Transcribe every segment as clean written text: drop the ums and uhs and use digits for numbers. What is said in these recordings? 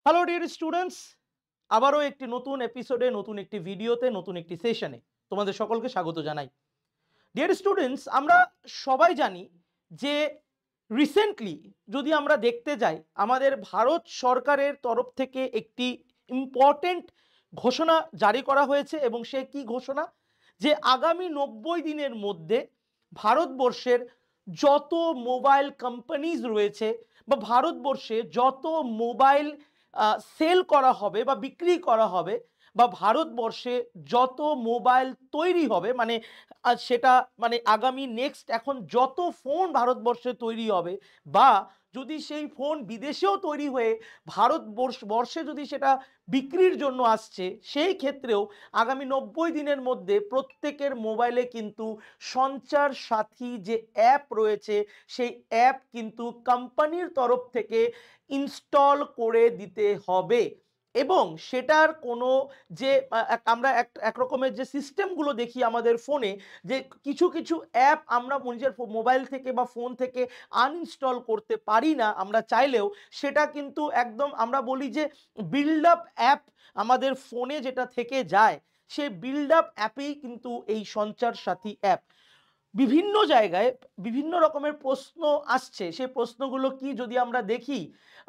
Hello dear students, আবারও একটি নতুন এপিসোডে, নতুন একটি ভিডিওতে, নতুন একটি সেশনে তোমাদের সকলকে স্বাগত জানাই। ডিয়ার স্টুডেন্টস, আমরা সবাই জানি যে রিসেন্টলি যদি আমরা দেখতে যাই, আমাদের ভারত সরকারের তরফ থেকে একটি ইম্পর্টেন্ট ঘোষণা জারি করা হয়েছে। এবং সে কি ঘোষণা? যে আগামী 90 দিনের মধ্যে ভারতবর্ষের যত মোবাইল কোম্পানিজ রয়েছে বা ভারতবর্ষে যত মোবাইল সেল করা হবে বা বিক্রি করা হবে বা ভারতবর্ষে যত মোবাইল তৈরি হবে, মানে সেটা মানে আগামী নেক্সট এখন যত ফোন ভারতবর্ষে তৈরি হবে বা যদি সেই ফোন বিদেশেও তৈরি হয়ে ভারতবর্ষে যদি সেটা বিক্রির জন্য আসছে, সেই ক্ষেত্রেও আগামী 90 দিনের মধ্যে প্রত্যেকের মোবাইলে কিন্তু সঞ্চার সাথী যে অ্যাপ রয়েছে সেই অ্যাপ কিন্তু কোম্পানির তরফ থেকে ইনস্টল করে দিতে হবে। এবং সেটার কোনো যে আমরা এক রকমের যে সিস্টেমগুলো দেখি আমাদের ফোনে, যে কিছু কিছু অ্যাপ আমরা নিজের মোবাইল থেকে বা ফোন থেকে আনইনস্টল করতে পারি না আমরা চাইলেও, সেটা কিন্তু একদম আমরা বলি যে বিল্ড আপ অ্যাপ আমাদের ফোনে যেটা থেকে যায়, সেই বিল্ড আপ অ্যাপেই কিন্তু এই সঞ্চার সাথী অ্যাপ। বিভিন্ন জায়গায় বিভিন্ন রকমের প্রশ্ন আসছে। সেই প্রশ্নগুলো কি যদি আমরা দেখি,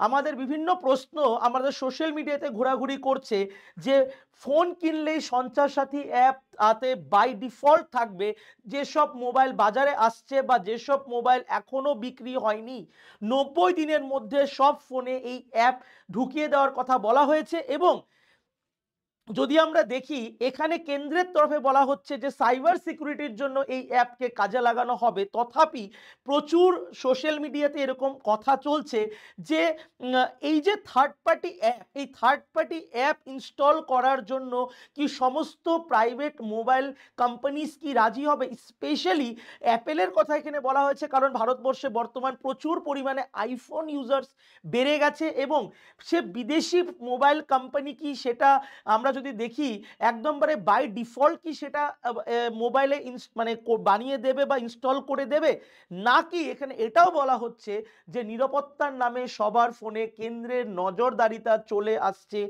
আমাদের বিভিন্ন প্রশ্ন আমাদের সোশ্যাল মিডিয়াতে ঘোরাঘুরি করছে যে ফোন কিনলেই সঞ্চার সাথী অ্যাপ তাতে বাই ডিফল্ট থাকবে। যেসব মোবাইল বাজারে আসছে বা যেসব মোবাইল এখনো বিক্রি হয়নি, 90 দিনের মধ্যে সব ফোনে এই অ্যাপ ঢুকিয়ে দেওয়ার কথা বলা হয়েছে। এবং যদি আমরা দেখি, এখানে কেন্দ্রের তরফে বলা হচ্ছে যে সাইবার সিকিউরিটির জন্য এই অ্যাপকে কাজে লাগানো হবে। তথাপি প্রচুর সোশ্যাল মিডিয়াতে এরকম কথা চলছে যে এই যে থার্ড পার্টি অ্যাপ, এই থার্ড পার্টি অ্যাপ ইনস্টল করার জন্য কি সমস্ত প্রাইভেট মোবাইল কোম্পানিজ কি রাজি হবে? স্পেশালি অ্যাপেলের কথা এখানে বলা হয়েছে, কারণ ভারতবর্ষে বর্তমান প্রচুর পরিমাণে আইফোন ইউজার্স বেড়ে গেছে। এবং সে বিদেশি মোবাইল কোম্পানি কি সেটা আমরা যদি দেখি একদমবারে বাই ডিফল্ট কি সেটা মোবাইলে মানে বানিয়ে দেবে বা ইনস্টল করে দেবে, নাকি এখানে এটাও বলা হচ্ছে যে নিরাপত্তার নামে সবার ফোনে কেন্দ্রের নজরদারিতা চলে আসছে,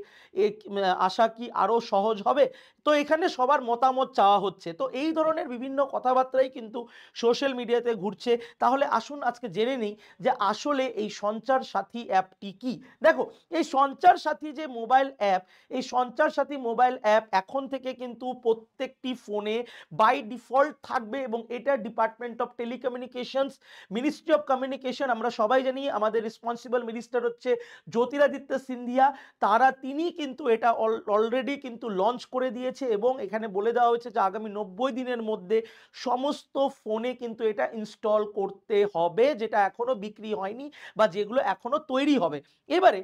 আশা কি আরো সহজ হবে? তো এখানে সবার মতামত চাওয়া হচ্ছে। তো এই ধরনের বিভিন্ন কথাবার্তাই কিন্তু সোশ্যাল মিডিয়াতে ঘুরছে। তাহলে আসুন আজকে জেনে নিই যে আসলে এই সঞ্চার সাথী অ্যাপটি কি। দেখো, এই সঞ্চার সাথী যে মোবাইল অ্যাপ, এই সঞ্চার সাথী মোবাইল অ্যাপ এখন থেকে কিন্তু প্রত্যেকটি ফোনে বাই ডিফল্ট থাকবে। এবং এটা department of telecommunications, ministry of communication, আমরা সবাই জানি আমাদের রেসপন্সিবল মিনিস্টার হচ্ছে জ্যোতিরাদিত্য সিন্ধিয়া। তিনি কিন্তু এটা অলরেডি কিন্তু লঞ্চ করে দিয়েছে। এবং এখানে বলে দেওয়া হয়েছে যে আগামী 90 দিনের মধ্যে সমস্ত ফোনে কিন্তু এটা ইনস্টল করতে হবে, যেটা এখনো বিক্রি হয়নি বা যেগুলো এখনো তৈরি হবে। এবারে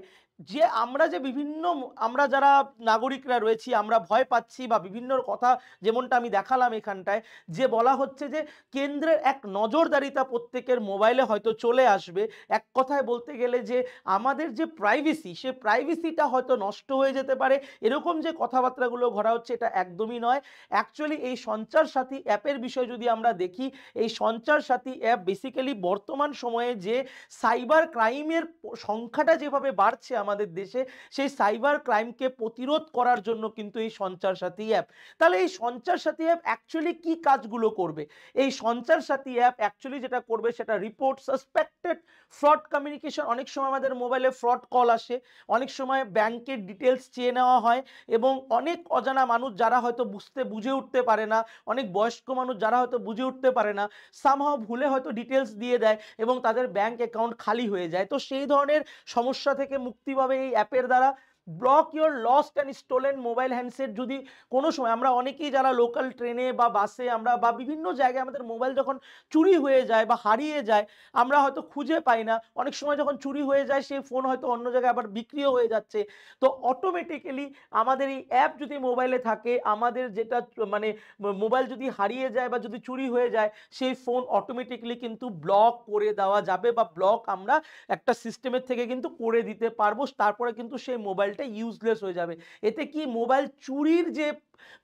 যে আমরা যে বিভিন্ন আমরা যারা নাগরিকরা রয়েছি, আমরা ভয় পাচ্ছি বা বিভিন্ন কথা, যেমনটা আমি দেখালাম এখানটায়, যে বলা হচ্ছে যে কেন্দ্রের এক নজরদারিতা প্রত্যেকের মোবাইলে হয়তো চলে আসবে। এক কথায় বলতে গেলে যে আমাদের যে প্রাইভেসি, সে প্রাইভেসিটা হয়তো নষ্ট হয়ে যেতে পারে, এরকম যে কথাবার্তাগুলো ঘোরা হচ্ছে, এটা একদমই নয়। অ্যাকচুয়ালি এই সঞ্চার সাথী অ্যাপের বিষয় যদি আমরা দেখি, এই সঞ্চার সাথী অ্যাপ বেসিক্যালি বর্তমান সময়ে যে সাইবার ক্রাইমের সংখ্যাটা যেভাবে বাড়ছে আমাদের দেশে, সেই সাইবার ক্রাইমকে প্রতিরোধ করার জন্য কিন্তু এই সঞ্চার সাথী অ্যাপ। তাহলে এই সঞ্চার সাথী অ্যাপ অ্যাকচুয়ালি কি কাজগুলো করবে? এই সঞ্চার সাথী অ্যাপ অ্যাকচুয়ালি যেটা করবে, সেটা রিপোর্ট সাসপেক্টেড ফ্রড কমিউনিকেশন। অনেক সময় আমাদের মোবাইলে ফ্রড কল আসে, অনেক সময় ব্যাংকের ডিটেলস চেয়ে নেওয়া হয়, এবং অনেক অজানা মানুষ যারা হয়তো বুঝে উঠতে পারে না, অনেক বয়স্ক মানুষ যারা হয়তো বুঝে উঠতে পারে না, সামহাও ভুলে হয়তো ডিটেলস দিয়ে দেয় এবং তাদের ব্যাংক অ্যাকাউন্ট খালি হয়ে যায়। তো সেই ধরনের সমস্যা থেকে মুক্তি পাবে এই অ্যাপের দ্বারা। Block your lost and stolen mobile handset. যদি কোনো সময় আমরা অনেকেই যারা লোকাল ট্রেনে বা বাসে আমরা বা বিভিন্ন জায়গায় আমাদের মোবাইল যখন চুরি হয়ে যায় বা হারিয়ে যায়, আমরা হয়তো খুঁজে পাই না, অনেক সময় যখন চুরি হয়ে যায় সেই ফোন হয়তো অন্য জায়গায় আবার বিক্রিও হয়ে যাচ্ছে। তো অটোমেটিক্যালি আমাদের এই অ্যাপ যদি মোবাইলে থাকে, আমাদের যেটা মানে মোবাইল যদি হারিয়ে যায় বা যদি চুরি হয়ে যায়, সেই ফোন অটোমেটিক্যালি কিন্তু ব্লক করে দেওয়া যাবে বা ব্লক আমরা একটা সিস্টেমের থেকে কিন্তু করে দিতে পারবো। তারপরে কিন্তু সেই মোবাইলটা ইউজলেস হয়ে যাবে। এতে কি মোবাইল চুরির যে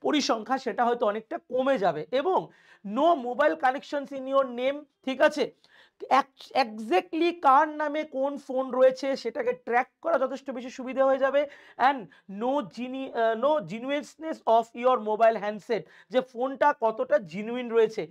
পরিসংখ্যা, সেটা হয়তো অনেকটা কমে যাবে। এবং no mobile connections in your name, ঠিক আছে? এক্স্যাক্টলি কার নামে কোন ফোন রয়েছে সেটাকে ট্র্যাক করা যথেষ্ট বেশি সুবিধা হয়ে যাবে। And know genuineness of your mobile handset, যে ফোনটা কতটা জিনুইন রয়েছে।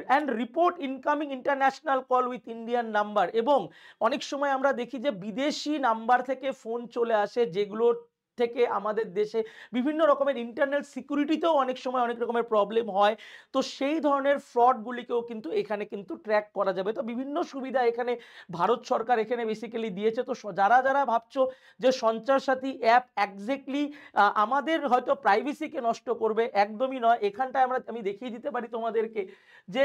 And report incoming international call with Indian number, এবং অনেক সময় আমরা দেখি যে বিদেশি নাম্বার থেকে ফোন চলে আসে, যেগুলোর থেকে আমাদের দেশে বিভিন্ন রকমের ইন্টারনাল সিকিউরিটিতেও অনেক সময় অনেক রকমের প্রবলেম হয়। তো সেই ধরনের ফ্রডগুলিকেও কিন্তু এখানে কিন্তু ট্র্যাক করা যাবে। তো বিভিন্ন সুবিধা এখানে ভারত সরকার এখানে বেসিক্যালি দিয়েছে। তো যারা যারা ভাবছো যে সঞ্চার সাথী অ্যাপ এক্স্যাক্টলি আমাদের হয়তো প্রাইভেসিকে নষ্ট করবে, একদমই নয়। এখানটায় আমি দেখিয়ে দিতে পারি তোমাদেরকে যে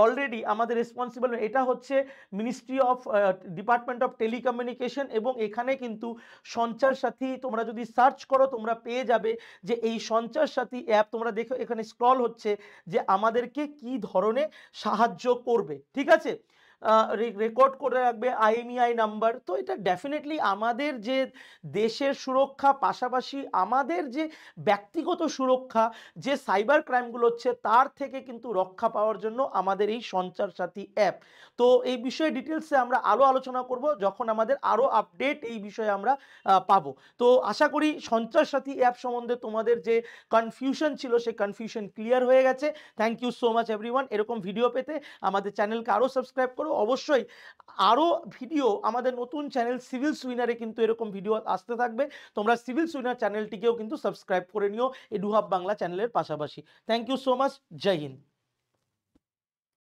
অলরেডি আমাদের রেসপন্সিবল এটা হচ্ছে ministry of department of telecommunication, এবং এখানে কিন্তু সঞ্চার সাথী তোমরা যদি সার্চ করো তোমরা পেয়ে যাবে যে এই সঞ্চার সাথী অ্যাপ, তোমরা দেখো এখানে স্ক্রল হচ্ছে যে আমাদেরকে কি ধরনের সাহায্য করবে, ঠিক আছে। রেকর্ড করে রাখবে IMEI নাম্বার। তো এটা ডেফিনেটলি আমাদের যে দেশের সুরক্ষা, পাশাপাশি আমাদের যে ব্যক্তিগত সুরক্ষা, যে সাইবার ক্রাইমগুলো হচ্ছে তার থেকে কিন্তু রক্ষা পাওয়ার জন্য আমাদের এই সঞ্চার সাথী অ্যাপ। তো এই বিষয়ে ডিটেলসে আমরা আরও আলোচনা করব যখন আমাদের আরও আপডেট এই বিষয়ে আমরা পাবো। তো আশা করি সঞ্চার সাথী অ্যাপ সম্বন্ধে তোমাদের যে কনফিউশন ছিল সেই কনফিউশন ক্লিয়ার হয়ে গেছে। Thank you so much everyone. এরকম ভিডিও পেতে আমাদের চ্যানেলকে আরও সাবস্ক্রাইব করো। অবশ্যই আরও ভিডিও আমাদের নতুন চ্যানেল সিভিল সুইনারে কিন্তু এরকম ভিডিও আসতে থাকবে। তোমরা সিভিল সুইনার চ্যানেলটিকেও কিন্তু সাবস্ক্রাইব করে নিও এডুহাব বাংলা চ্যানেলের পাশাপাশি। Thank you so much. জয় হিন্দ।